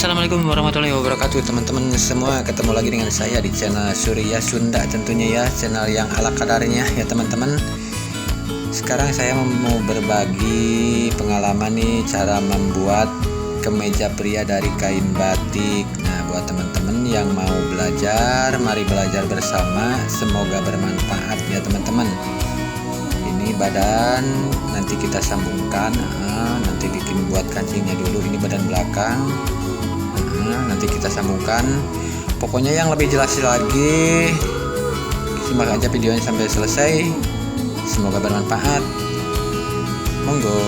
Assalamualaikum warahmatullahi wabarakatuh teman-teman semua. Ketemu lagi dengan saya di channel Surya Sunda tentunya ya, channel yang ala kadarnya ya teman-teman. Sekarang saya mau berbagi pengalaman nih cara membuat kemeja pria dari kain batik. Nah, buat teman-teman yang mau belajar, mari belajar bersama, semoga bermanfaat ya teman-teman. Ini badan nanti kita sambungkan, nanti bikin buat kancingnya dulu, ini badan belakang. Nanti kita sambungkan. Pokoknya yang lebih jelas lagi, simak aja videonya sampai selesai. Semoga bermanfaat. Monggo.